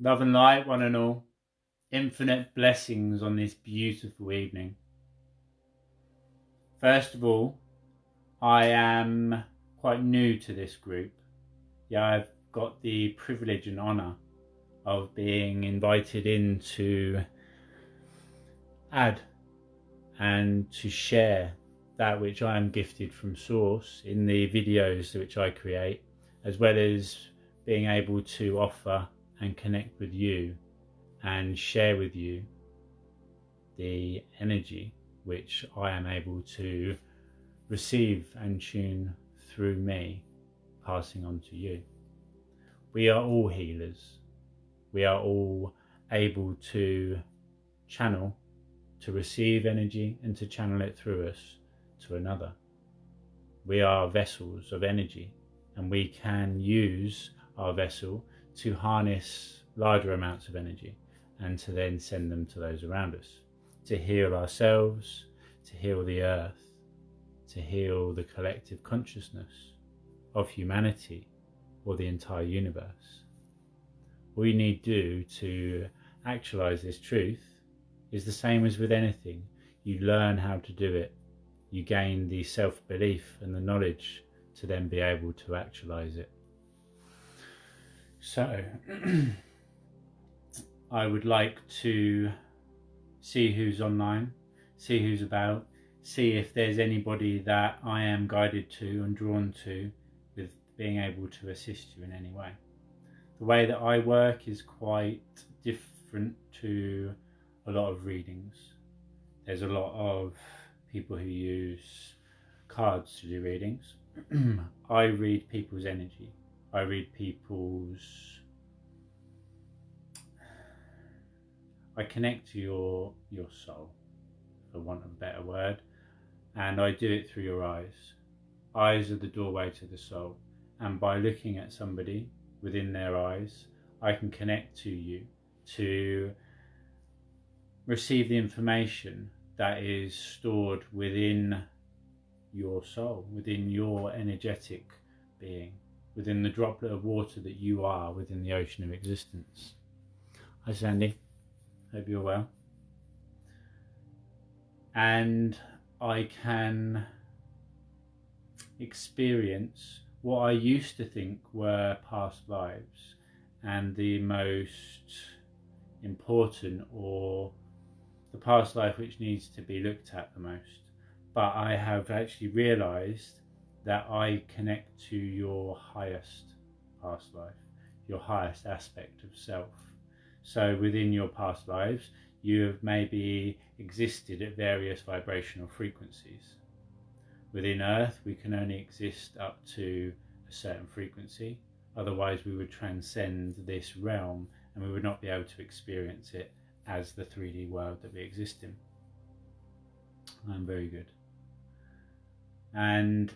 Love and light, one and all. Infinite blessings on this beautiful evening. First of all, I am quite new to this group. Yeah, I've got the privilege and honour of being invited in to add and to share that which I am gifted from Source in the videos which I create, as well as being able to offer and connect with you and share with you the energy which I am able to receive and tune through me, passing on to you. We are all healers. We are all able to channel, to receive energy and to channel it through us to another. We are vessels of energy, and we can use our vessel to harness larger amounts of energy and to then send them to those around us, to heal ourselves, to heal the earth, to heal the collective consciousness of humanity or the entire universe. All you need do to actualize this truth is the same as with anything. You learn how to do it. You gain the self-belief and the knowledge to then be able to actualize it. So, I would like to see who's online, see who's about, see if there's anybody that I am guided to and drawn to with being able to assist you in any way. The way that I work is quite different to a lot of readings. There's a lot of people who use cards to do readings. I read people's energy. I read I connect to your soul, for want of a better word, and I do it through your eyes. Eyes are the doorway to the soul, and by looking at somebody within their eyes, I can connect to you to receive the information that is stored within your soul, within your energetic being, within the droplet of water that you are within the ocean of existence. Hi Sandy, hope you're well. And I can experience what I used to think were past lives and the most important, or the past life which needs to be looked at the most. But I have actually realized that I connect to your highest past life, your highest aspect of self. So within your past lives, you have maybe existed at various vibrational frequencies. Within Earth, we can only exist up to a certain frequency. Otherwise, we would transcend this realm and we would not be able to experience it as the 3D world that we exist in. I'm very good. And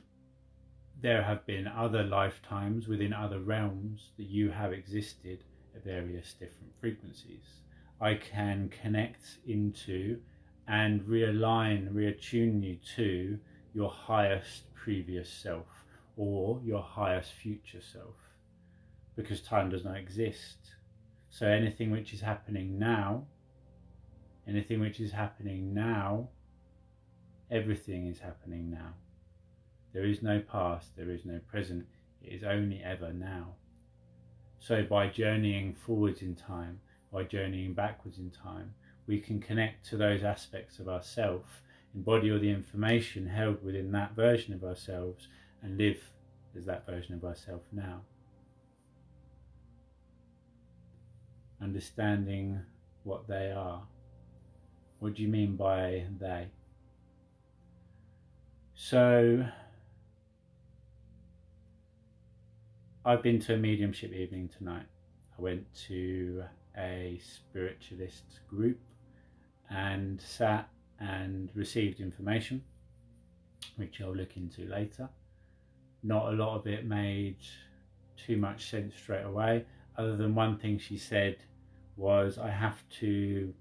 there have been other lifetimes within other realms that you have existed at various different frequencies. I can connect into and realign, reattune you to your highest previous self or your highest future self, because time does not exist. So anything which is happening now, everything is happening now. There is no past, there is no present, it is only ever now. So by journeying forwards in time, by journeying backwards in time, we can connect to those aspects of ourself, embody all the information held within that version of ourselves, and live as that version of ourselves now. Understanding what they are. What do you mean by they? So, I've been to a mediumship evening tonight. I went to a spiritualist group and sat and received information, which I'll look into later. Not a lot of it made too much sense straight away, other than one thing she said was, I have to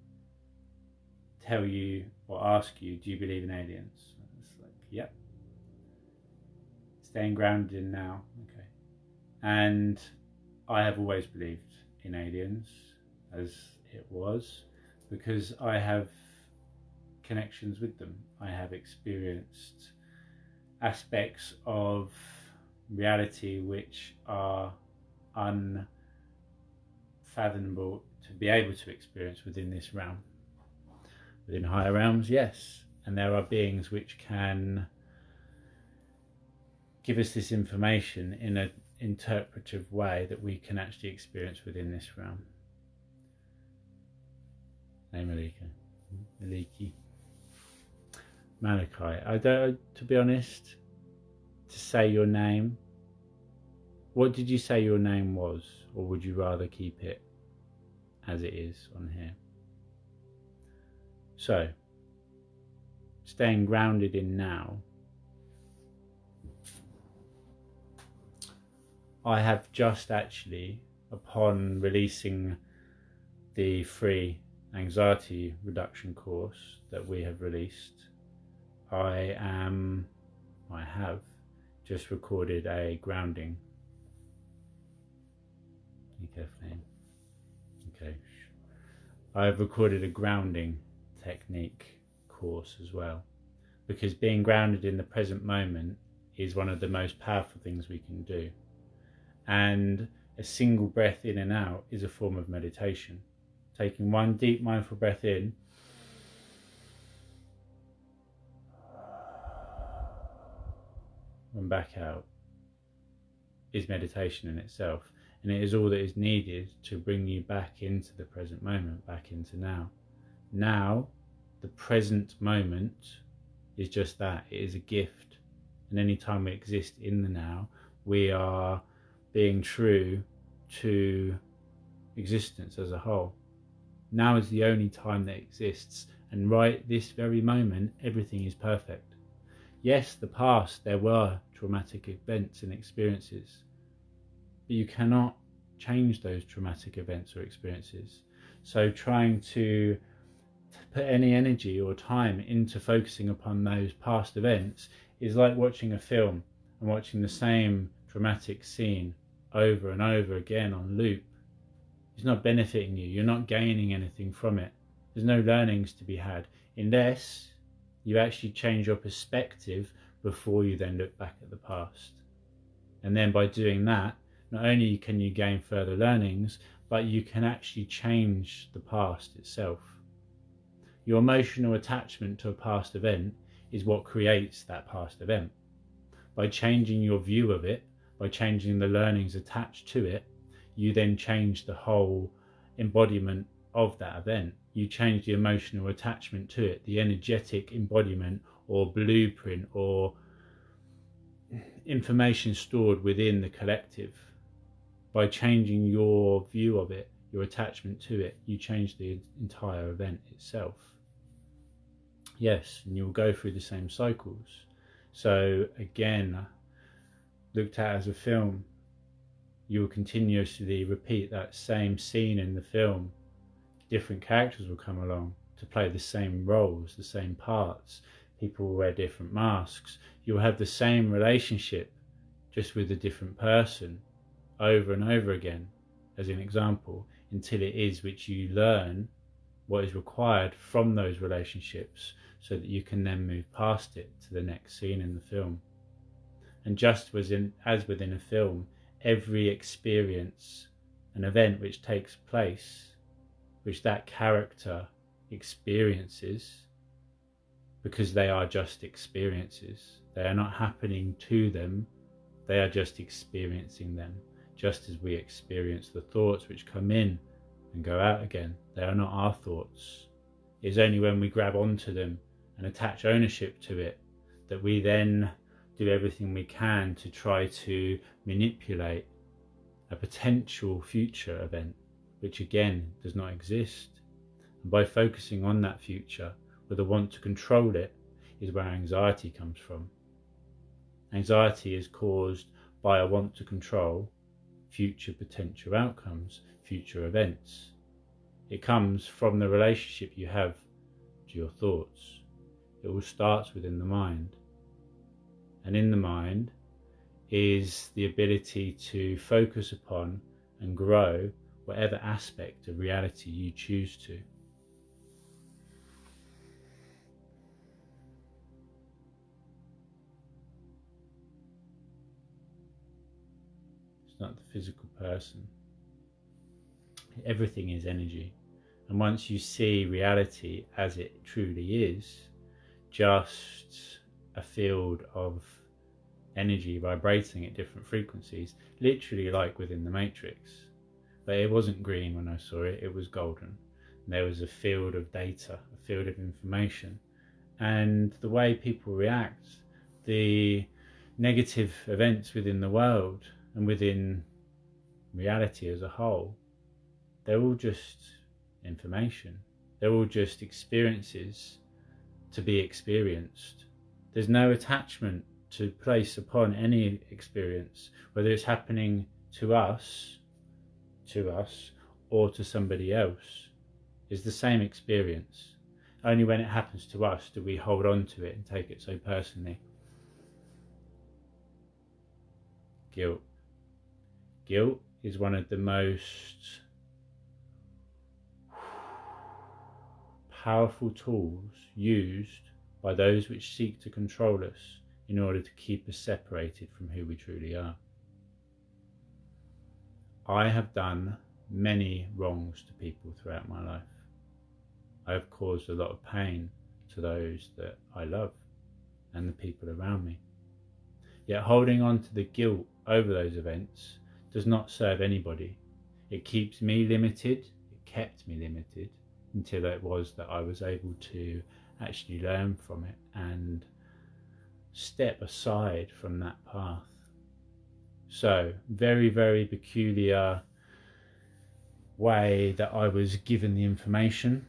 tell you or ask you, do you believe in aliens? It's like, yep. Staying grounded in now, okay. And I have always believed in aliens. as it was, because I have connections with them. I have experienced aspects of reality which are unfathomable to be able to experience within this realm. Within higher realms, yes, and there are beings which can give us this information in an interpretive way that we can actually experience within this realm. Hey Maliki. Malachi. I don't, to be honest, to say your name. What did you say your name was, or would you rather keep it as it is on here? So, staying grounded in now, I have just actually, upon releasing the free anxiety reduction course that we have released, I have just recorded a grounding. Okay. I've recorded a grounding technique course as well, because being grounded in the present moment is one of the most powerful things we can do. And a single breath in and out is a form of meditation. Taking one deep mindful breath in and back out is meditation in itself, and it is all that is needed to bring you back into the present moment, back into now. Now, the present moment is just that, it is a gift, and any time we exist in the now, we are being true to existence as a whole. Now is the only time that exists, and right this very moment, everything is perfect. Yes, the past, there were traumatic events and experiences, but you cannot change those traumatic events or experiences. So trying to put any energy or time into focusing upon those past events is like watching a film and watching the same traumatic scene over and over again on loop. It's not benefiting you. You're not gaining anything from it. There's no learnings to be had unless you actually change your perspective before you then look back at the past. And then by doing that, not only can you gain further learnings, but you can actually change the past itself. Your emotional attachment to a past event is what creates that past event. By changing your view of it, by changing the learnings attached to it, you then change the whole embodiment of that event. You change the emotional attachment to it, the energetic embodiment or blueprint or information stored within the collective. By changing your view of it, your attachment to it, you change the entire event itself. Yes, and you'll go through the same cycles. So again, looked at as a film, you will continuously repeat that same scene in the film. Different characters will come along to play the same roles, the same parts. People will wear different masks. You'll have the same relationship, just with a different person, over and over again, as an example, until it is which you learn what is required from those relationships so that you can then move past it to the next scene in the film. And just as within a film, every experience, an event which takes place, which that character experiences, because they are just experiences, they are not happening to them, they are just experiencing them, just as we experience the thoughts which come in and go out again. They are not our thoughts. It is only when we grab onto them and attach ownership to it that we then do everything we can to try to manipulate a potential future event, which again does not exist. And by focusing on that future with a want to control it is where anxiety comes from. Anxiety is caused by a want to control future potential outcomes, future events. It comes from the relationship you have to your thoughts. It all starts within the mind. And in the mind is the ability to focus upon and grow whatever aspect of reality you choose to. It's not the physical person. Everything is energy. And once you see reality as it truly is, just a field of energy vibrating at different frequencies, literally like within the Matrix. But it wasn't green when I saw it, it was golden. And there was a field of data, a field of information. And the way people react, the negative events within the world and within reality as a whole, they're all just information. They're all just experiences to be experienced. There's no attachment to place upon any experience, whether it's happening to us, or to somebody else. It's the same experience. Only when it happens to us do we hold on to it and take it so personally. Guilt. Guilt is one of the most powerful tools used by those which seek to control us in order to keep us separated from who we truly are. I have done many wrongs to people throughout my life. I have caused a lot of pain to those that I love and the people around me. Yet holding on to the guilt over those events does not serve anybody. It keeps me limited, it kept me limited until it was that I was able to actually learn from it and step aside from that path. So, very, very peculiar way that I was given the information.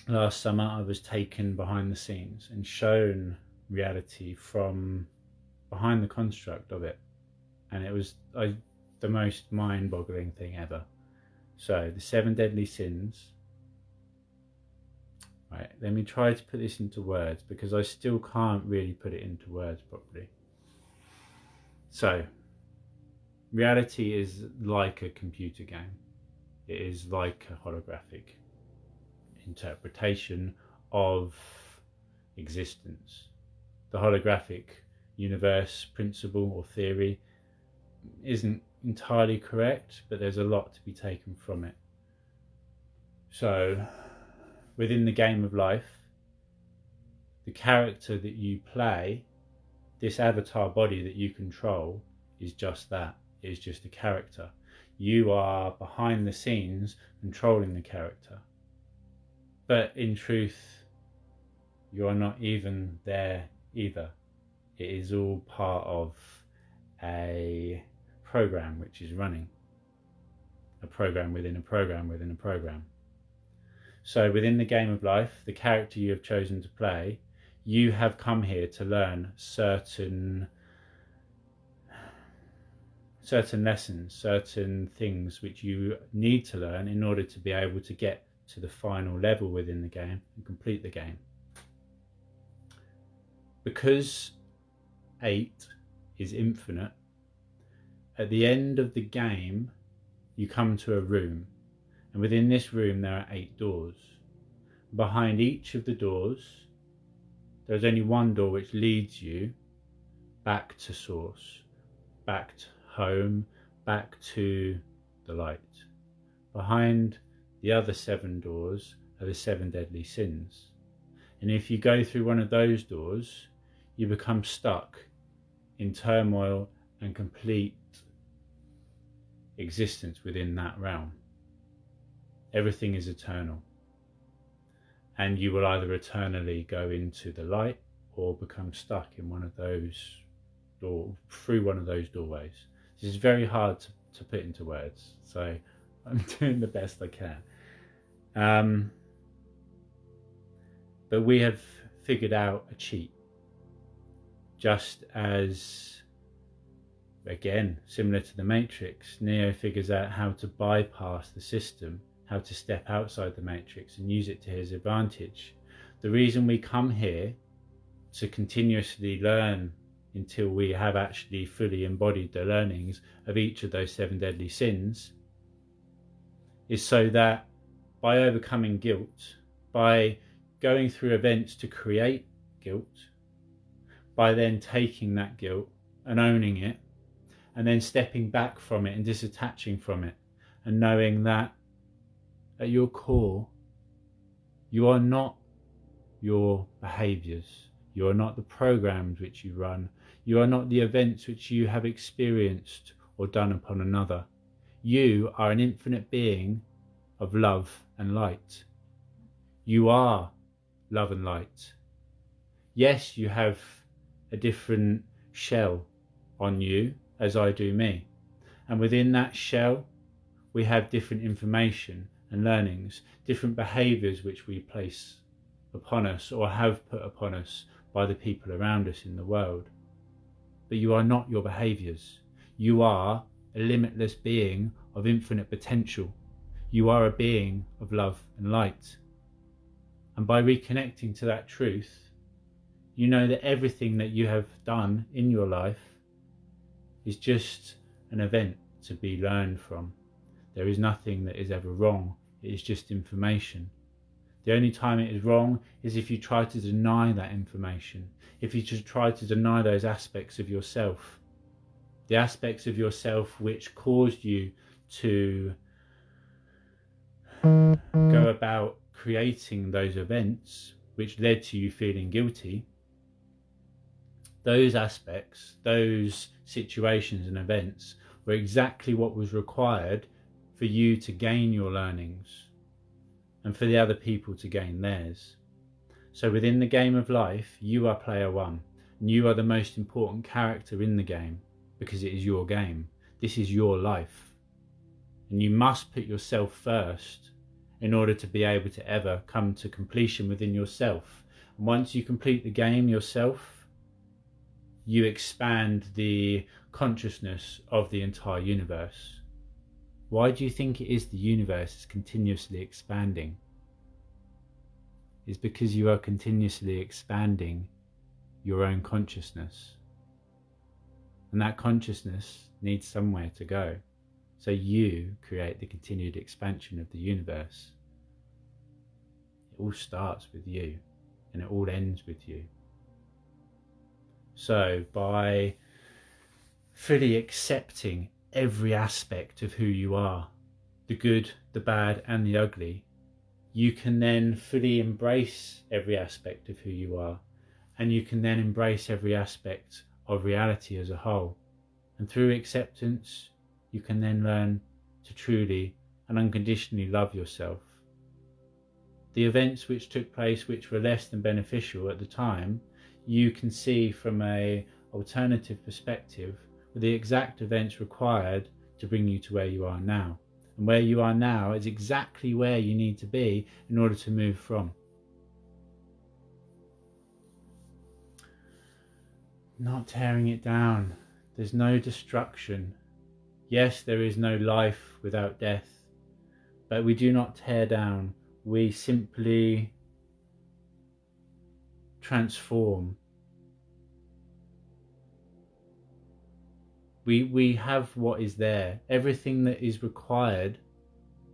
Last summer I was taken behind the scenes and shown reality from behind the construct of it, and it was the most mind-boggling thing ever. So the 7 deadly sins. Right, let me try to put this into words because I still can't really put it into words properly. So reality is like a computer game. It is like a holographic interpretation of existence. The holographic universe principle or theory isn't entirely correct, but there's a lot to be taken from it. So within the game of life, the character that you play, this avatar body that you control, is just that. It is just a character. You are behind the scenes controlling the character. But in truth, you are not even there either. It is all part of a program which is running. A program within a program within a program. So within the game of life, the character you have chosen to play, you have come here to learn certain lessons, certain things which you need to learn in order to be able to get to the final level within the game and complete the game. Because 8 is infinite, at the end of the game you come to a room, and within this room there are 8 doors. Behind each of the doors there is only one door which leads you back to source, back to home, back to the light. Behind the other 7 doors are the 7 deadly sins. And if you go through one of those doors, you become stuck in turmoil and complete existence within that realm. Everything is eternal. And you will either eternally go into the light or become stuck in one of those through one of those doorways. This is very hard to put into words, so I'm doing the best I can. But we have figured out a cheat, just as, again, similar to the Matrix, Neo figures out how to bypass the system, how to step outside the Matrix and use it to his advantage. The reason we come here to continuously learn until we have actually fully embodied the learnings of each of those 7 deadly sins is so that by overcoming guilt, by going through events to create guilt, by then taking that guilt and owning it, and then stepping back from it and disattaching from it, and knowing that at your core, you are not your behaviours, you are not the programs which you run, you are not the events which you have experienced or done upon another. You are an infinite being of love and light. You are love and light. Yes, you have a different shell on you, as I do me. And within that shell, we have different information and learnings, different behaviours which we place upon us or have put upon us by the people around us in the world. But you are not your behaviours. You are a limitless being of infinite potential. You are a being of love and light. And by reconnecting to that truth, you know that everything that you have done in your life is just an event to be learned from. There is nothing that is ever wrong. It is just information. The only time it is wrong is if you try to deny that information, if you just try to deny those aspects of yourself, the aspects of yourself which caused you to go about creating those events which led to you feeling guilty. Those aspects, those situations and events were exactly what was required for you to gain your learnings and for the other people to gain theirs. So within the game of life, you are player one, and you are the most important character in the game because it is your game. This is your life. And you must put yourself first in order to be able to ever come to completion within yourself. And once you complete the game yourself, you expand the consciousness of the entire universe. Why do you think it is the universe is continuously expanding? It's because you are continuously expanding your own consciousness. And that consciousness needs somewhere to go. So you create the continued expansion of the universe. It all starts with you and it all ends with you. So by fully accepting every aspect of who you are, the good, the bad and the ugly, you can then fully embrace every aspect of who you are, and you can then embrace every aspect of reality as a whole. And through acceptance, you can then learn to truly and unconditionally love yourself. The events which took place which were less than beneficial at the time, you can see from an alternative perspective were the exact events required to bring you to where you are now. And where you are now is exactly where you need to be in order to move from. Not tearing it down. There's no destruction. Yes, there is no life without death, but we do not tear down. We simply transform. We have what is there. Everything that is required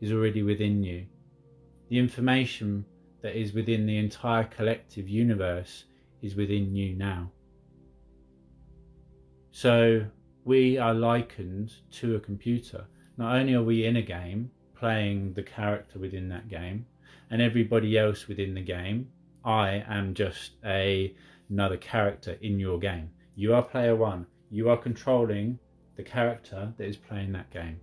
is already within you. The information that is within the entire collective universe is within you now. So we are likened to a computer. Not only are we in a game, playing the character within that game, and everybody else within the game, I am just another character in your game. You are player one. You are controlling the character that is playing that game.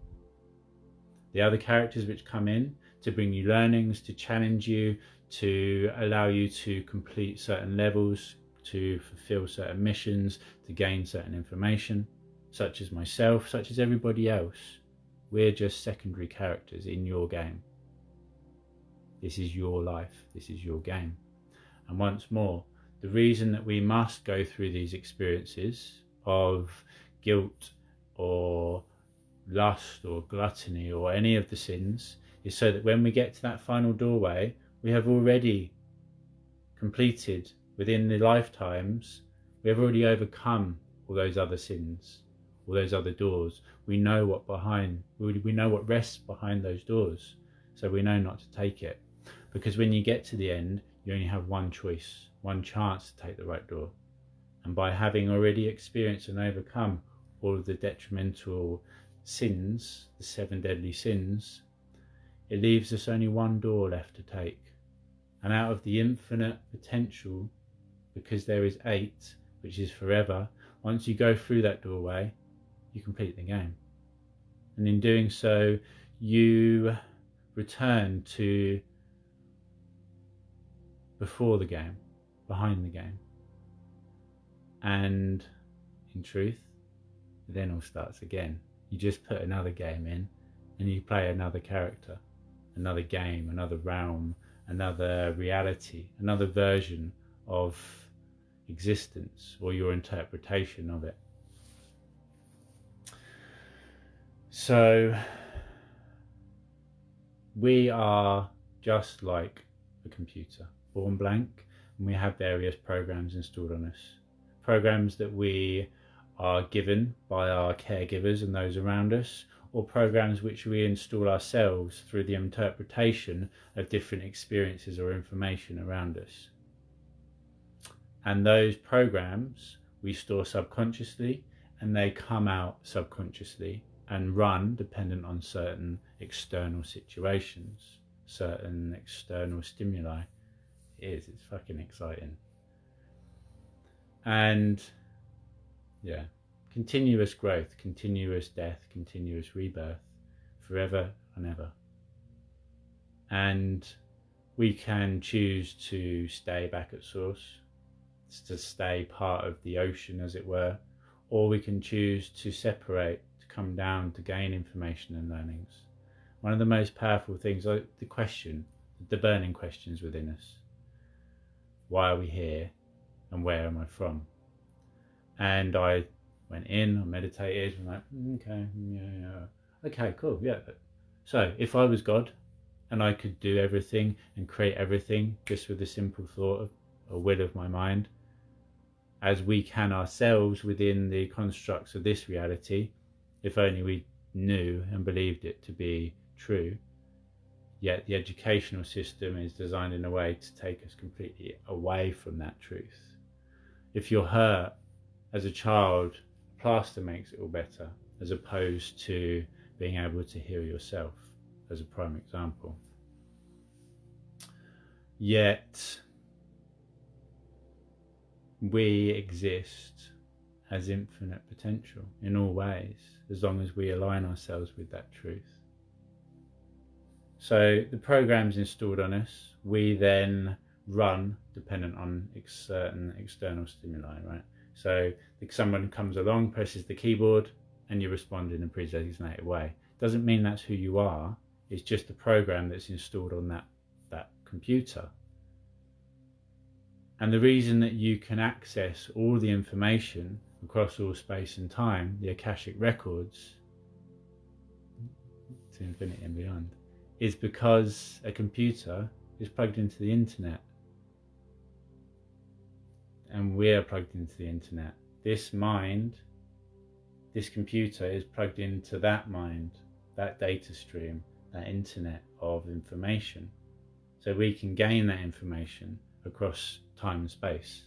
The other characters which come in to bring you learnings, to challenge you, to allow you to complete certain levels, to fulfill certain missions, to gain certain information, such as myself, such as everybody else. We're just secondary characters in your game. This is your life. This is your game. And once more, the reason that we must go through these experiences of guilt or lust or gluttony or any of the sins is so that when we get to that final doorway, we have already completed within the lifetimes, we have already overcome all those other sins. all those other doors. We know we know what rests behind those doors, so we know not to take it. Because when you get to the end, you only have one choice, one chance to take the right door. And by having already experienced and overcome all of the detrimental sins, the 7 deadly sins, it leaves us only one door left to take. And out of the infinite potential, because there is 8, which is forever, once you go through that doorway, you complete the game. And in doing so, you return to before the game, behind the game. And in truth, it then all starts again. You just put another game in and you play another character, another game, another realm, another reality, another version of existence, or your interpretation of it. So we are just like a computer, born blank, and we have various programs installed on us. Programs that we are given by our caregivers and those around us, or programs which we install ourselves through the interpretation of different experiences or information around us. And those programs we store subconsciously, and they come out subconsciously and run dependent on certain external situations, certain external stimuli. It's fucking exciting. And yeah, continuous growth, continuous death, continuous rebirth, forever and ever. And we can choose to stay back at source, to stay part of the ocean, as it were, or we can choose to separate, to come down, to gain information and learnings. One of the most powerful things, the question, the burning questions within us. Why are we here? And where am I from? And I went in, I meditated, and like, okay, yeah, okay, cool, yeah. So if I was God and I could do everything and create everything just with a simple thought of a will of my mind, as we can ourselves within the constructs of this reality, if only we knew and believed it to be true. Yet the educational system is designed in a way to take us completely away from that truth. If you're hurt as a child, plaster makes it all better, as opposed to being able to heal yourself, as a prime example. Yet we exist as infinite potential in all ways, as long as we align ourselves with that truth. So the programs installed on us, we then run dependent on certain external stimuli, right? So someone comes along, presses the keyboard, and you respond in a pre-designated way. Doesn't mean that's who you are. It's just a program that's installed on that computer. And the reason that you can access all the information across all space and time, the Akashic records, to infinity and beyond, is because a computer is plugged into the internet. And we're plugged into the internet. This mind, this computer is plugged into that mind, that data stream, that internet of information. So we can gain that information across time and space.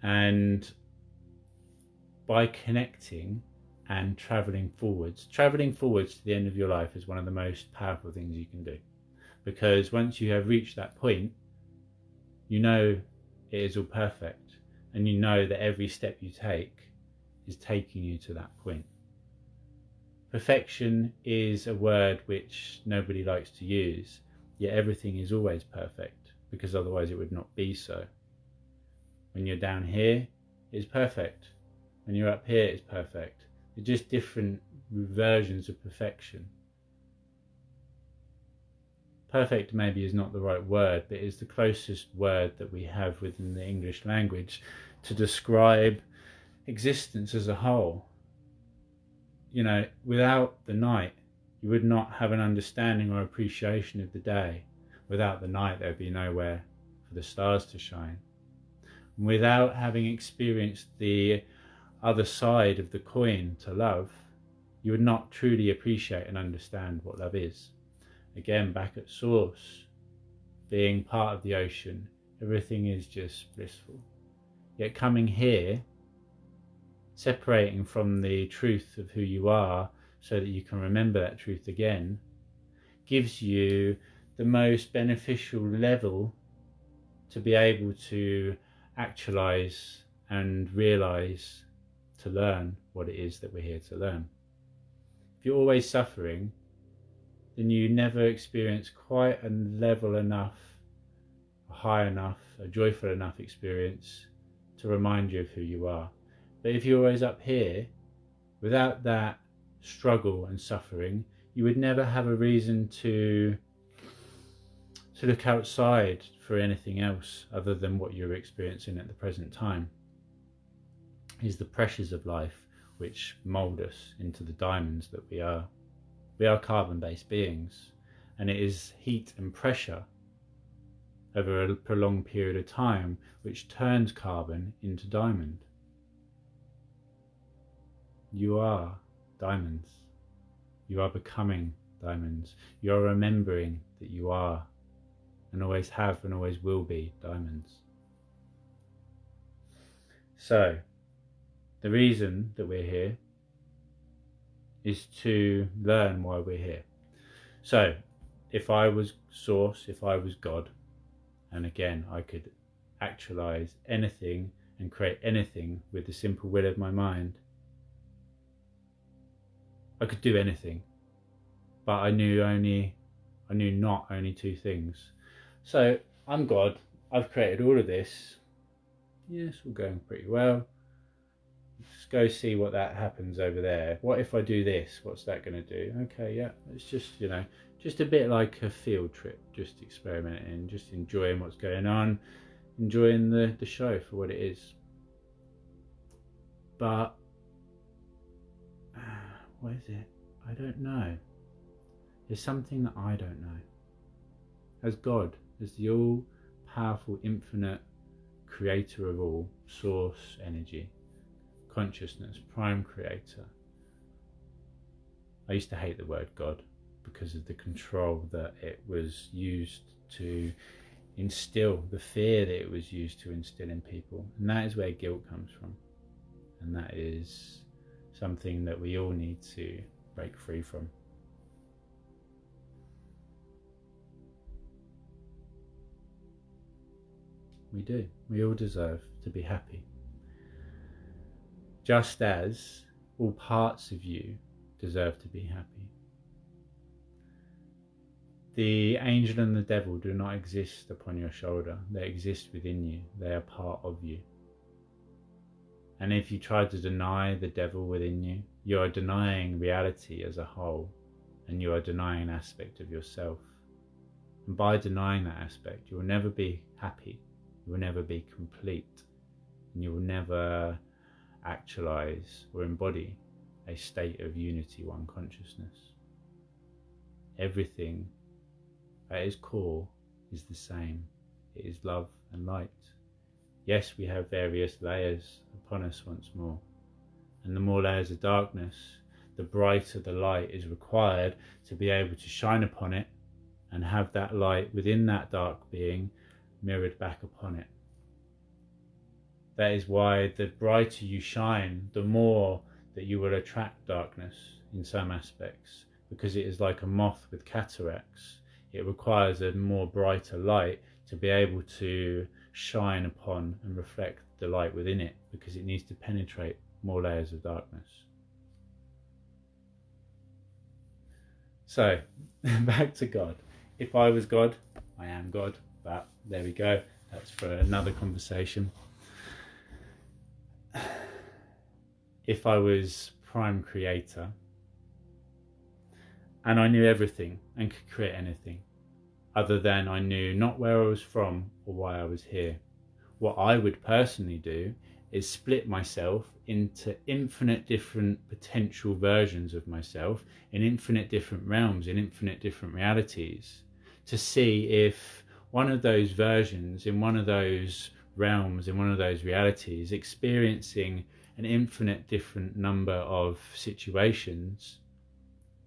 And by connecting and traveling forwards to the end of your life is one of the most powerful things you can do. Because once you have reached that point, you know it is all perfect, and you know that every step you take is taking you to that point. Perfection is a word which nobody likes to use, yet everything is always perfect, because otherwise it would not be so. When you're down here, it's perfect. When you're up here, it's perfect. They're just different versions of perfection. Perfect maybe is not the right word, but it's the closest word that we have within the English language to describe existence as a whole. You know, without the night, you would not have an understanding or appreciation of the day. Without the night, there'd be nowhere for the stars to shine. Without having experienced the other side of the coin to love, you would not truly appreciate and understand what love is. Again, back at source, being part of the ocean, everything is just blissful. Yet coming here, separating from the truth of who you are so that you can remember that truth again, gives you the most beneficial level to be able to actualize and realize, to learn what it is that we're here to learn. If you're always suffering, then you never experience quite a level enough, a high enough, a joyful enough experience to remind you of who you are. But if you're always up here, without that struggle and suffering, you would never have a reason to look outside for anything else other than what you're experiencing at the present time. Is the pressures of life which mould us into the diamonds that we are. We are carbon-based beings, and it is heat and pressure over a prolonged period of time which turns carbon into diamond. You are diamonds. You are becoming diamonds. You are remembering that you are and always have and always will be diamonds. So, the reason that we're here is to learn why we're here. So, if I was Source, if I was God, and again I could actualize anything and create anything with the simple will of my mind, I could do anything, but I knew not only two things. So I'm God, I've created all of this, yes, all going pretty well. Let's go see what that happens over there. What if I do this? What's that going to do? Okay, yeah, it's just, just a bit like a field trip, just experimenting, just enjoying what's going on, enjoying the show for what it is. But what is it? I don't know. There's something that I don't know. As God, as the all-powerful, infinite creator of all, source, energy, consciousness, prime creator. I used to hate the word God because of the control that it was used to instill, the fear that it was used to instill in people. And that is where guilt comes from. And that is something that we all need to break free from. We do. We all deserve to be happy. Just as all parts of you deserve to be happy. The angel and the devil do not exist upon your shoulder. They exist within you. They are part of you. And if you try to deny the devil within you, you are denying reality as a whole, and you are denying an aspect of yourself. And by denying that aspect, you will never be happy. You will never be complete, and you will never actualize or embody a state of unity, one consciousness. Everything at its core is the same. It is love and light. Yes, we have various layers upon us once more, and the more layers of darkness, the brighter the light is required to be able to shine upon it and have that light within that dark being mirrored back upon it. That is why the brighter you shine, the more that you will attract darkness in some aspects, because it is like a moth with cataracts. It requires a more brighter light to be able to shine upon and reflect the light within it, because it needs to penetrate more layers of darkness. So, back to God. If I was God, I am God, but there we go. That's for another conversation. If I was prime creator, and I knew everything and could create anything, other than I knew not where I was from or why I was here, what I would personally do is split myself into infinite different potential versions of myself in infinite different realms, in infinite different realities, to see if one of those versions in one of those realms, in one of those realities, experiencing an infinite different number of situations,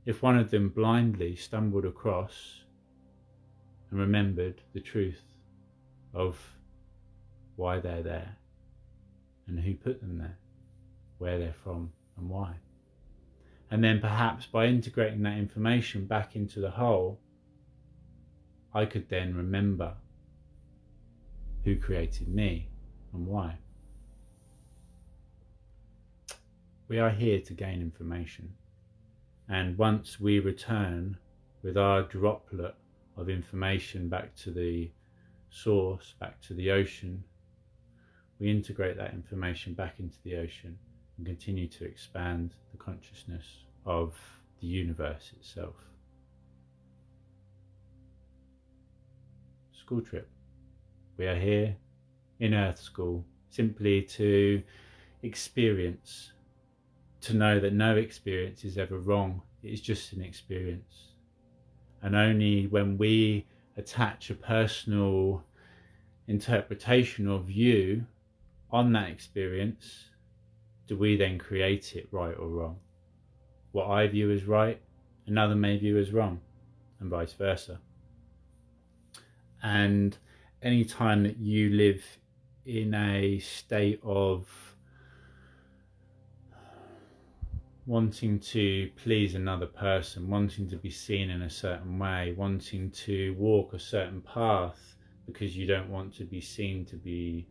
if one of them blindly stumbled across and remembered the truth of why they're there and who put them there, where they're from and why. And then perhaps by integrating that information back into the whole, I could then remember who created me and why. We are here to gain information. And once we return with our droplet of information back to the source, back to the ocean, we integrate that information back into the ocean and continue to expand the consciousness of the universe itself. School trip. We are here in Earth School simply to experience, to know that no experience is ever wrong. It is just an experience. And only when we attach a personal interpretation or view on that experience do we then create it right or wrong. What I view as right, another may view as wrong, and vice versa. And any time that you live in a state of wanting to please another person, wanting to be seen in a certain way, wanting to walk a certain path because you don't want to be seen to be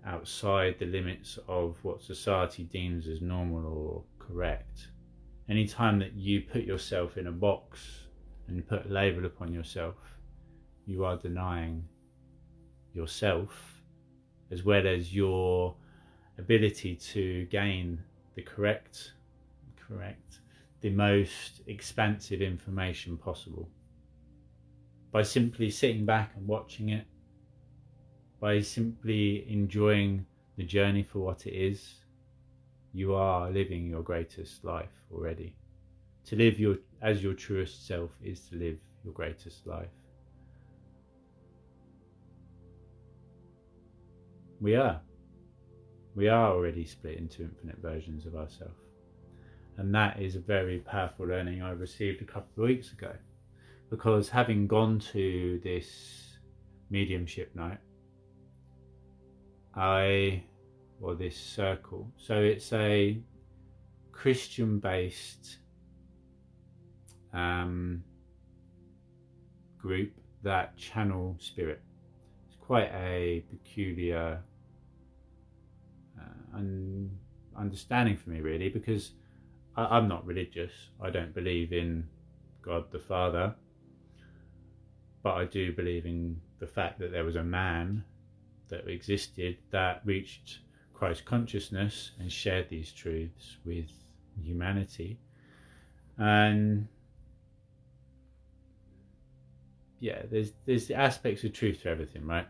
outside the limits of what society deems as normal or correct. Anytime that you put yourself in a box and you put a label upon yourself, you are denying yourself as well as your ability to gain the correct, the most expansive information possible. By simply sitting back and watching it, by simply enjoying the journey for what it is, you are living your greatest life already. To live as your truest self is to live your greatest life. We are already split into infinite versions of ourselves. And that is a very powerful learning I received a couple of weeks ago. Because having gone to this mediumship night, this circle, so it's a Christian-based group that channel spirit. It's quite a peculiar understanding for me, really, because I'm not religious. I don't believe in God the Father, but I do believe in the fact that there was a man that existed that reached Christ consciousness and shared these truths with humanity. And yeah, there's the aspects of truth to everything, right?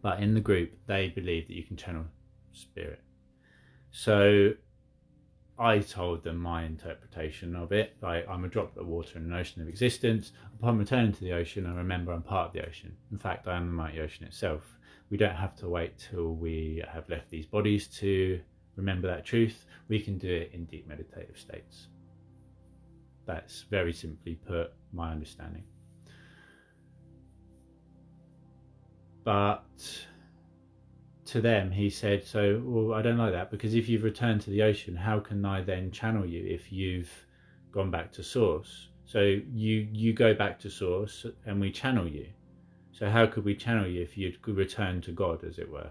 But in the group, they believe that you can channel spirit. So I told them my interpretation of it. Like, I'm a droplet of water in an ocean of existence. Upon returning to the ocean, I remember I'm part of the ocean. In fact, I am the mighty ocean itself. We don't have to wait till we have left these bodies to remember that truth. We can do it in deep meditative states. That's very simply put my understanding. But to them, he said, so, well, I don't like that, because if you've returned to the ocean, how can I then channel you if you've gone back to source? So you go back to source and we channel you. So how could we channel you if you'd return to God, as it were?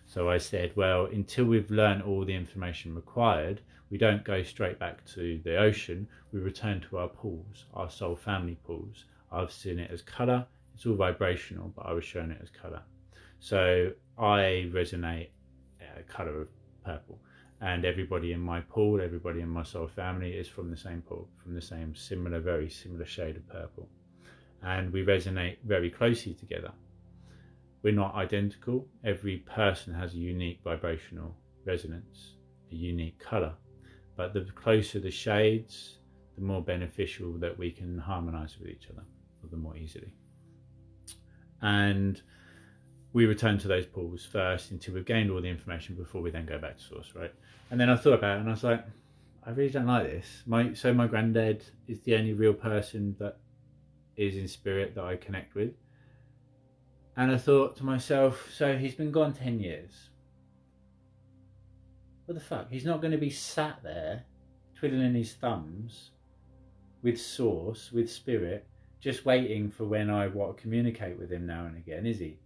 So I said, well, until we've learned all the information required, we don't go straight back to the ocean. We return to our pools, our soul family pools. I've seen it as colour. It's all vibrational, but I was shown it as colour. So I resonate colour of purple, and everybody in my pool, everybody in my soul family is from the same pool, from the same very similar shade of purple. And we resonate very closely together. We're not identical. Every person has a unique vibrational resonance, a unique colour. But the closer the shades, the more beneficial that we can harmonise with each other, or the more easily. And we return to those pools first until we've gained all the information before we then go back to source, right? And then I thought about it and I was like, I really don't like this. My granddad is the only real person that is in spirit that I connect with. And I thought to myself, so he's been gone 10 years. What the fuck? He's not going to be sat there twiddling his thumbs with source, with spirit, just waiting for when I want to communicate with him now and again, is he?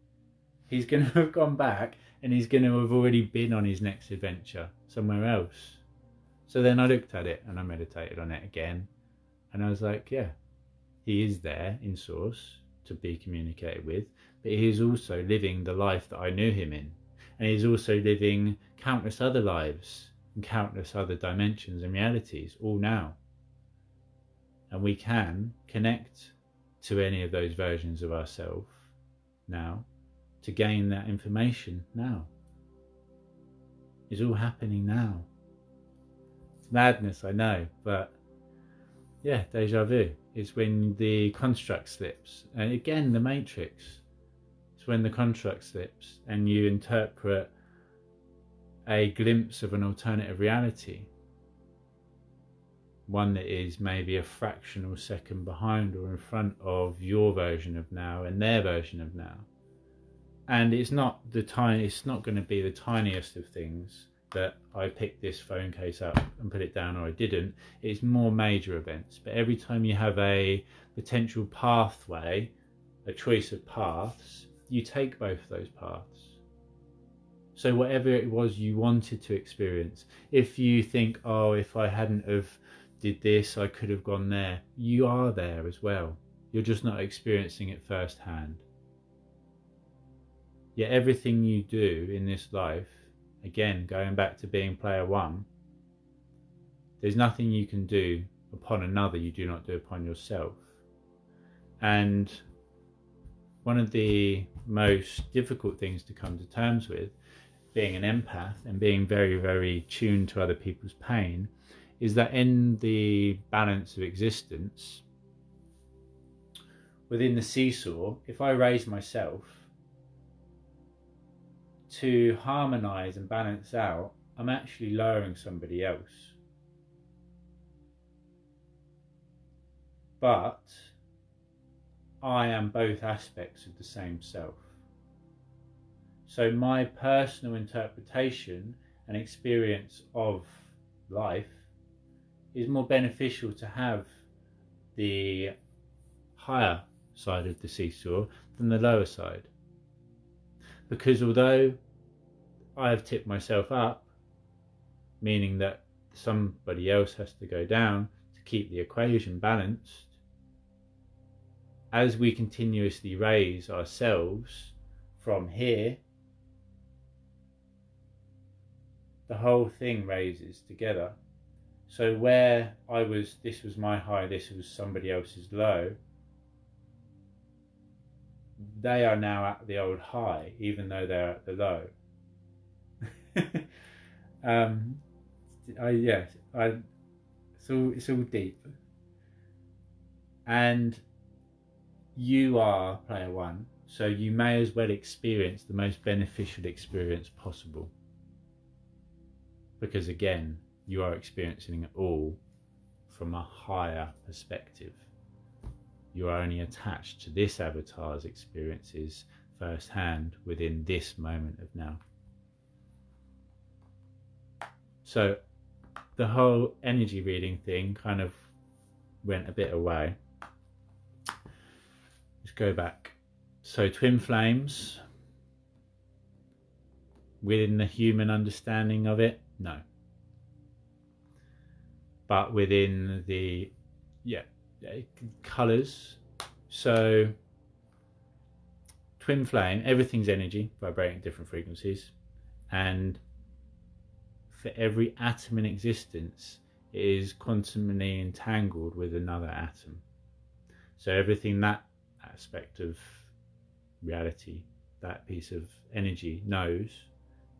He's going to have gone back and he's going to have already been on his next adventure somewhere else. So then I looked at it and I meditated on it again. And I was like, yeah, he is there in source to be communicated with, but he is also living the life that I knew him in. And he's also living countless other lives and countless other dimensions and realities, all now. And we can connect to any of those versions of ourselves now, to gain that information now. It's all happening now. It's madness, I know, but yeah, deja vu. It's when the construct slips. And again, the matrix. It's when the construct slips and you interpret a glimpse of an alternative reality. One that is maybe a fractional second behind or in front of your version of now and their version of now. And it's not going to be the tiniest of things that I picked this phone case up and put it down or I didn't. It's more major events. But every time you have a potential pathway, a choice of paths, you take both those paths. So whatever it was you wanted to experience, if you think, oh, if I hadn't have did this, I could have gone there, you are there as well. You're just not experiencing it firsthand. Yet everything you do in this life, again, going back to being player one, there's nothing you can do upon another you do not do upon yourself. And one of the most difficult things to come to terms with, being an empath and being very, very tuned to other people's pain, is that in the balance of existence, within the seesaw, if I raise myself, to harmonize and balance out, I'm actually lowering somebody else. But I am both aspects of the same self. So my personal interpretation and experience of life is more beneficial to have the higher side of the seesaw than the lower side. Because although I have tipped myself up, meaning that somebody else has to go down to keep the equation balanced, as we continuously raise ourselves from here, the whole thing raises together. So where this was my high, this was somebody else's low, they are now at the old high, even though they're at the low. It's all deep. And you are player one, so you may as well experience the most beneficial experience possible. Because again, you are experiencing it all from a higher perspective. You are only attached to this avatar's experiences firsthand within this moment of now. So the whole energy reading thing kind of went a bit away. Let's go back. So twin flames, within the human understanding of it, no. But within the colours, so twin flame, everything's energy vibrating at different frequencies, and for every atom in existence it is quantumly entangled with another atom. So everything, that aspect of reality, that piece of energy knows,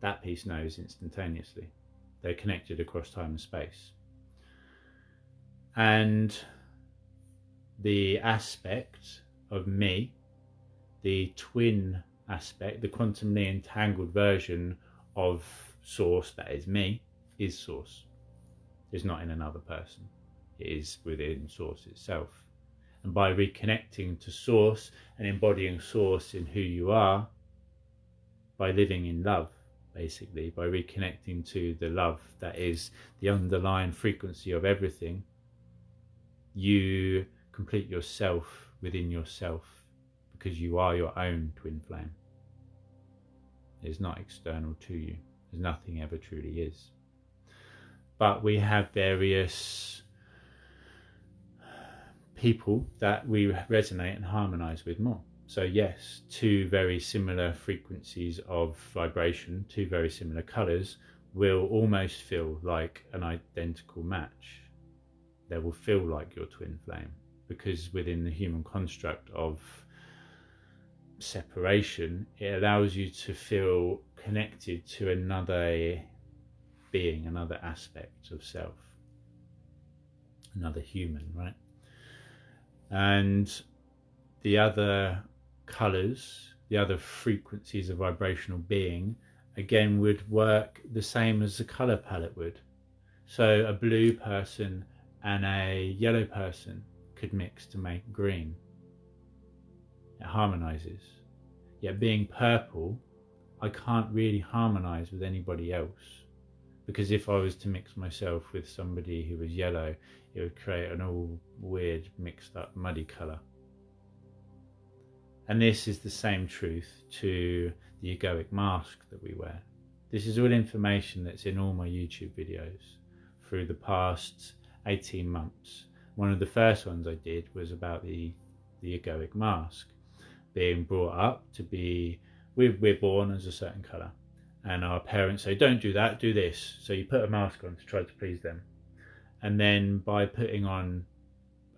that piece knows instantaneously. They're connected across time and space. And the aspect of me, the twin aspect, the quantumly entangled version of source, that is me, is source. It's not in another person. It is within source itself. And by reconnecting to source and embodying source in who you are, by living in love, basically, by reconnecting to the love that is the underlying frequency of everything, you complete yourself within yourself, because you are your own twin flame. It's not external to you. There's nothing ever truly is. But we have various people that we resonate and harmonize with more. So yes, two very similar frequencies of vibration, two very similar colors will almost feel like an identical match. They will feel like your twin flame, because within the human construct of separation, it allows you to feel connected to another being, another aspect of self, another human, right? And the other colors, the other frequencies of vibrational being, again, would work the same as the color palette would. So a blue person and a yellow person could mix to make green. It harmonizes. Yet being purple, I can't really harmonize with anybody else, because if I was to mix myself with somebody who was yellow, it would create an all weird, mixed up, muddy color. And this is the same truth to the egoic mask that we wear. This is all information that's in all my YouTube videos through the past 18 months. One of the first ones I did was about the egoic mask, being brought up to be, we're born as a certain colour, and our parents say, don't do that, do this. So you put a mask on to try to please them. And then by putting on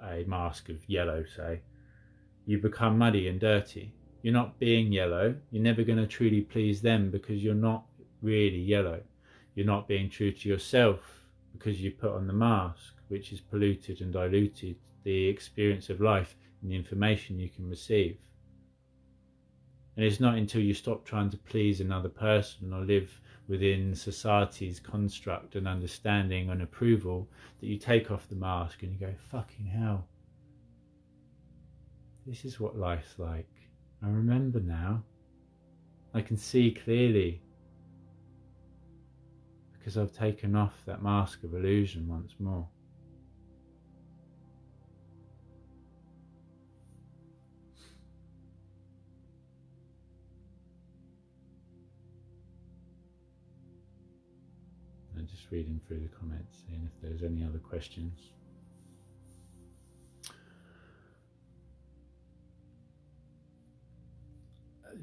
a mask of yellow, say, you become muddy and dirty. You're not being yellow. You're never going to truly please them, because you're not really yellow. You're not being true to yourself, because you put on the mask, which is polluted and diluted the experience of life and the information you can receive. And it's not until you stop trying to please another person or live within society's construct and understanding and approval that you take off the mask and you go, fucking hell, this is what life's like. I remember now. I can see clearly, because I've taken off that mask of illusion once more. I'm just reading through the comments, seeing if there's any other questions.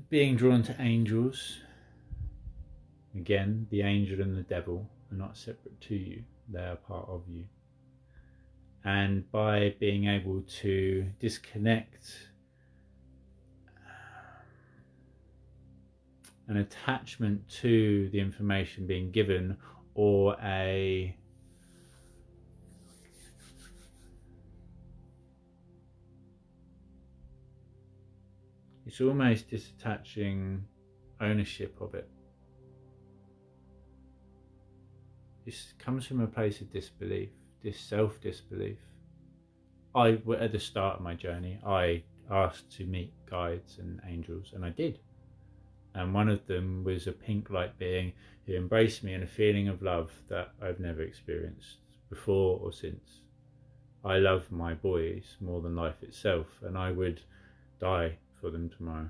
Being drawn to angels. Again, the angel and the devil are not separate to you. They are part of you. And by being able to disconnect an attachment to the information being given, or it's almost disattaching ownership of it. This comes from a place of disbelief, this self-disbelief. At the start of my journey, I asked to meet guides and angels, and I did. And one of them was a pink light being who embraced me in a feeling of love that I've never experienced before or since. I love my boys more than life itself, and I would die for them tomorrow.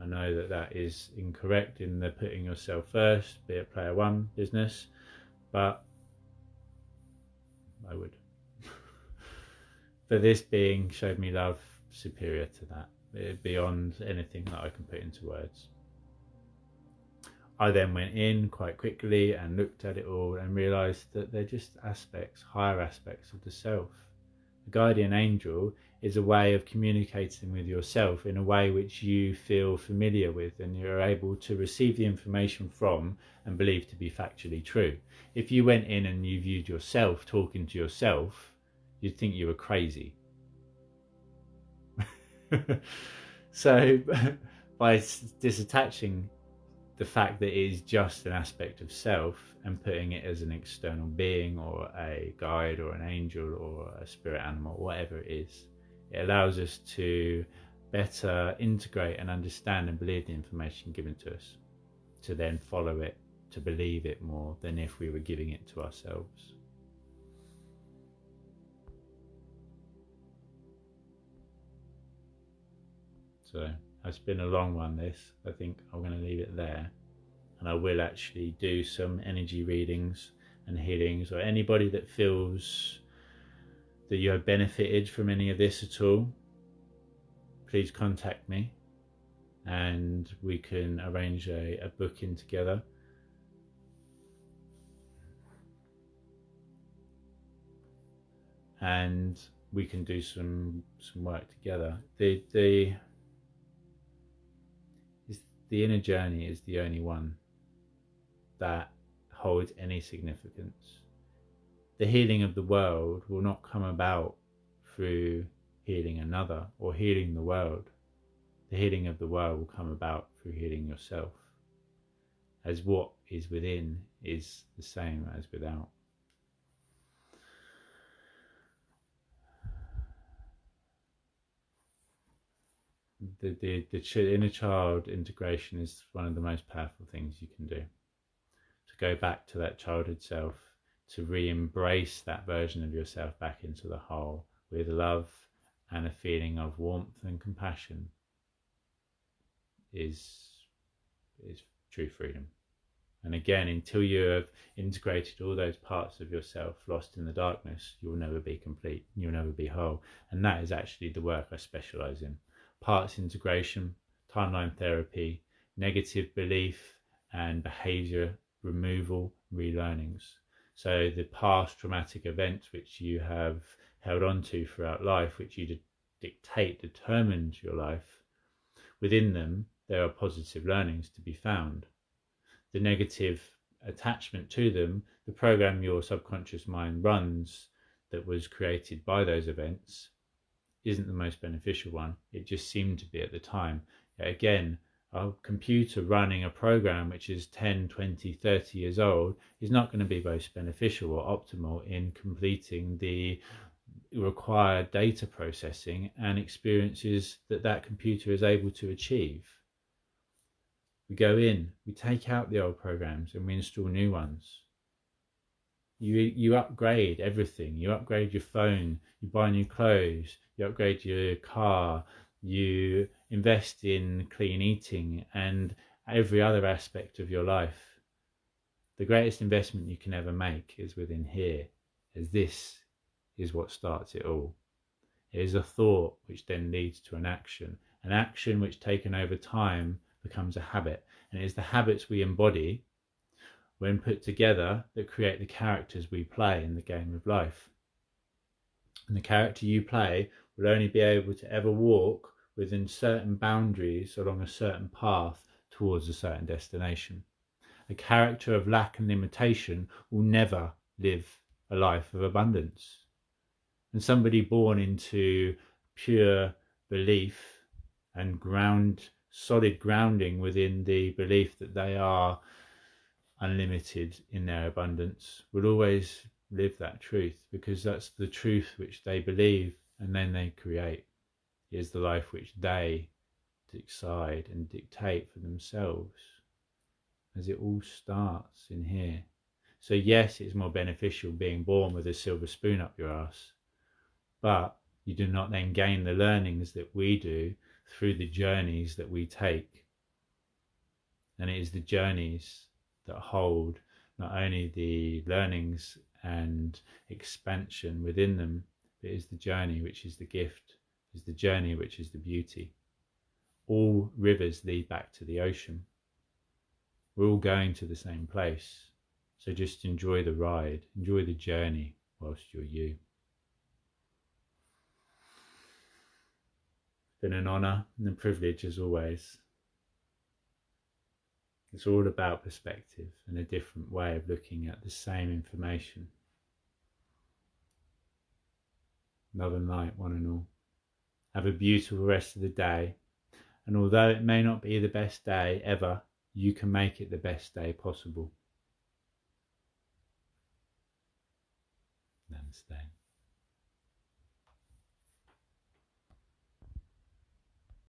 I know that that is incorrect in the putting yourself first, be it player one business, but I would. But this being showed me love superior to that, beyond anything that I can put into words. I then went in quite quickly and looked at it all and realised that they're just aspects, higher aspects of the self. The guardian angel is a way of communicating with yourself in a way which you feel familiar with and you're able to receive the information from and believe to be factually true. If you went in and you viewed yourself talking to yourself, you'd think you were crazy. So by disattaching the fact that it is just an aspect of self and putting it as an external being or a guide or an angel or a spirit animal, whatever it is, it allows us to better integrate and understand and believe the information given to us, to then follow it, to believe it more than if we were giving it to ourselves. So it's been a long one, this. I think I'm going to leave it there. And I will actually do some energy readings and healings, or anybody that feels that you have benefited from any of this at all, please contact me and we can arrange a booking together. And we can do some work together. The inner journey is the only one that holds any significance. The healing of the world will not come about through healing another or healing the world. The healing of the world will come about through healing yourself, as what is within is the same as without. The inner child integration is one of the most powerful things you can do. To go back to that childhood self, to re-embrace that version of yourself back into the whole with love and a feeling of warmth and compassion is true freedom. And again, until you have integrated all those parts of yourself lost in the darkness, you'll never be complete, you'll never be whole. And that is actually the work I specialise in. Parts integration, timeline therapy, negative belief and behaviour removal, relearnings. So the past traumatic events which you have held on to throughout life, which you determined your life, within them there are positive learnings to be found. The negative attachment to them, the program your subconscious mind runs that was created by those events, isn't the most beneficial one. It just seemed to be at the time. Again, a computer running a program which is 10, 20, 30 years old is not going to be most beneficial or optimal in completing the required data processing and experiences that computer is able to achieve. We go in, we take out the old programs and we install new ones. You upgrade everything. You upgrade your phone, you buy new clothes, you upgrade your car, you invest in clean eating and every other aspect of your life. The greatest investment you can ever make is within here, as this is what starts it all. It is a thought which then leads to an action which taken over time becomes a habit, and it is the habits we embody when put together that create the characters we play in the game of life. And the character you play will only be able to ever walk within certain boundaries along a certain path towards a certain destination. A character of lack and limitation will never live a life of abundance. And somebody born into pure belief and solid grounding within the belief that they are unlimited in their abundance will always live that truth, because that's the truth which they believe and then they create. It is the life which they decide and dictate for themselves, as it all starts in here. So yes, it's more beneficial being born with a silver spoon up your ass, but you do not then gain the learnings that we do through the journeys that we take. And it is the journeys that hold not only the learnings and expansion within them, but it is the journey which is the gift, is the journey which is the beauty. All rivers lead back to the ocean. We're all going to the same place. So just enjoy the ride, enjoy the journey whilst you're you. It's been an honour and a privilege as always. It's all about perspective and a different way of looking at the same information. Love and light, one and all. Have a beautiful rest of the day, And although it may not be the best day ever, you can make it the best day possible. Namaste.